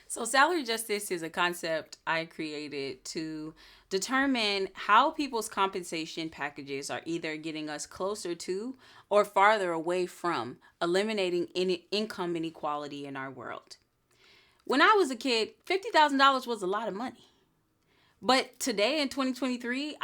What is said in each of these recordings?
So, salary justice is a concept I created to determine how people's compensation packages are either getting us closer to or farther away from eliminating any income inequality in our world. When I was a kid, $50,000 was a lot of money. But today in 2023,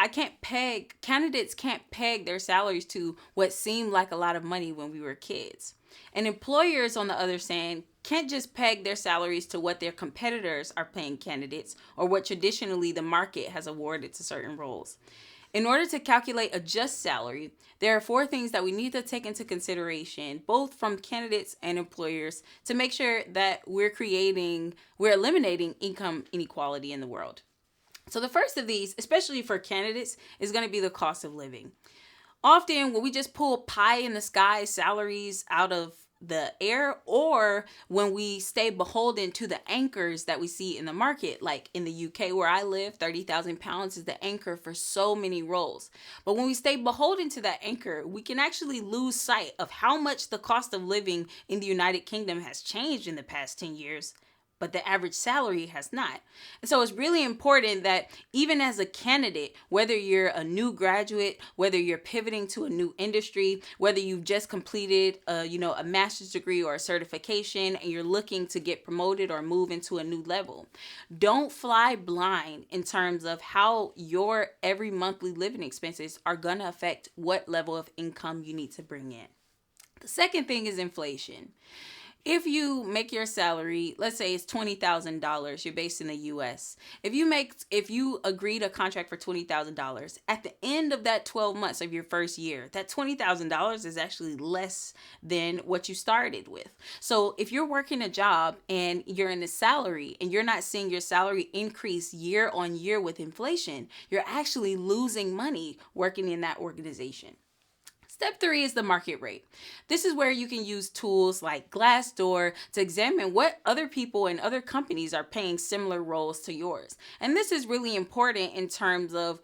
candidates can't peg their salaries to what seemed like a lot of money when we were kids. And employers, on the other hand, can't just peg their salaries to what their competitors are paying candidates or what traditionally the market has awarded to certain roles. In order to calculate a just salary, there are four things that we need to take into consideration, both from candidates and employers, to make sure that we're eliminating income inequality in the world. So the first of these, especially for candidates, is going to be the cost of living. Often when we just pull pie in the sky salaries out of the air, or when we stay beholden to the anchors that we see in the market, like in the UK where I live, £30,000 is the anchor for so many roles. But when we stay beholden to that anchor, we can actually lose sight of how much the cost of living in the United Kingdom has changed in the past 10 years, but the average salary has not. And so it's really important that even as a candidate, whether you're a new graduate, whether you're pivoting to a new industry, whether you've just completed a master's degree or a certification and you're looking to get promoted or move into a new level, don't fly blind in terms of how your every monthly living expenses are going to affect what level of income you need to bring in. The second thing is inflation. If you make your salary, let's say it's $20,000, you're based in the US. If you agreed a contract for $20,000, at the end of that 12 months of your first year, that $20,000 is actually less than what you started with. So if you're working a job and you're in a salary and you're not seeing your salary increase year on year with inflation, you're actually losing money working in that organization. Step three is the market rate. This is where you can use tools like Glassdoor to examine what other people and other companies are paying similar roles to yours. And this is really important in terms of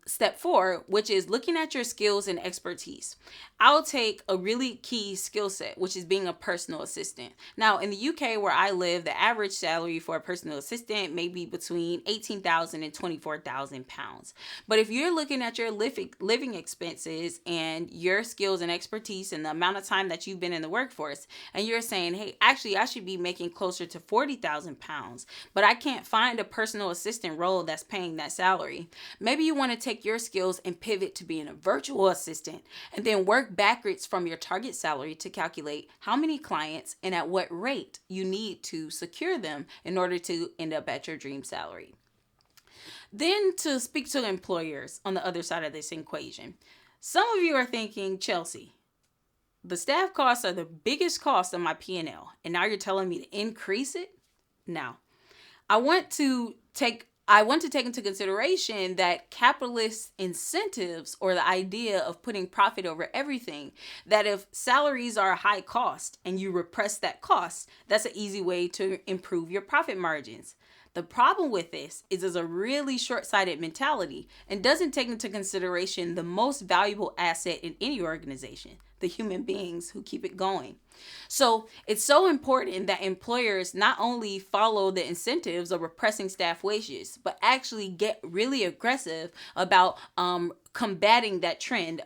step four, which is looking at your skills and expertise. I'll take a really key skill set, which is being a personal assistant. Now, in the UK where I live, the average salary for a personal assistant may be between 18,000 and 24,000 pounds. But if you're looking at your living expenses and your skills and expertise and the amount of time that you've been in the workforce, and you're saying, hey, actually, I should be making closer to 40,000 pounds, but I can't find a personal assistant role that's paying that salary. Maybe you want to take your skills and pivot to being a virtual assistant and then work backwards from your target salary to calculate how many clients and at what rate you need to secure them in order to end up at your dream salary. Then to speak to employers on the other side of this equation. Some of you are thinking, Chelsea, the staff costs are the biggest cost of my P&L, and now you're telling me to increase it? Now, I want to take into consideration that capitalist incentives, or the idea of putting profit over everything, that if salaries are a high cost and you repress that cost, that's an easy way to improve your profit margins. The problem with this is it's a really short-sighted mentality and doesn't take into consideration the most valuable asset in any organization, the human beings who keep it going. So it's so important that employers not only follow the incentives of repressing staff wages, but actually get really aggressive about combating that trend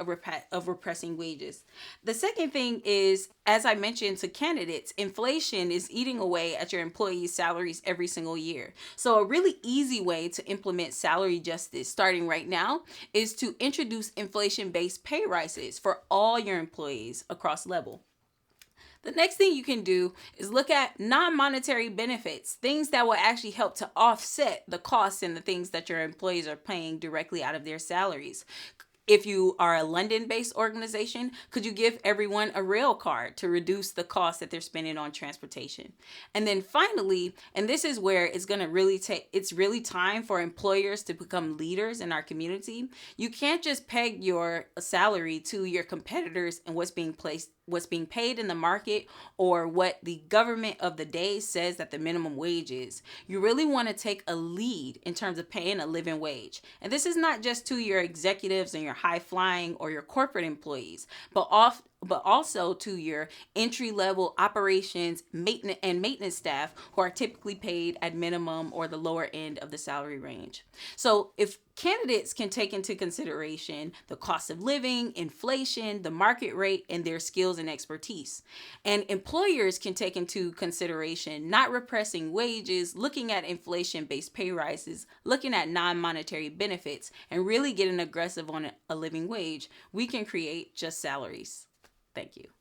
of repressing wages. The second thing is, as I mentioned to candidates, inflation is eating away at your employees' salaries every single year. So a really easy way to implement salary justice starting right now is to introduce inflation-based pay rises for all your employees across level. The next thing you can do is look at non-monetary benefits, things that will actually help to offset the costs and the things that your employees are paying directly out of their salaries. If you are a London-based organization, could you give everyone a rail card to reduce the cost that they're spending on transportation? And then finally, and this is where it's going to it's really time for employers to become leaders in our community. You can't just peg your salary to your competitors and what's being paid in the market, or what the government of the day says that the minimum wage is. You really want to take a lead in terms of paying a living wage. And this is not just to your executives and your high flying or your corporate employees, but but also to your entry level operations maintenance staff who are typically paid at minimum or the lower end of the salary range. So if candidates can take into consideration the cost of living, inflation, the market rate, and their skills and expertise, and employers can take into consideration not repressing wages, looking at inflation based pay rises, looking at non monetary benefits, and really getting aggressive on a living wage, we can create just salaries. Thank you.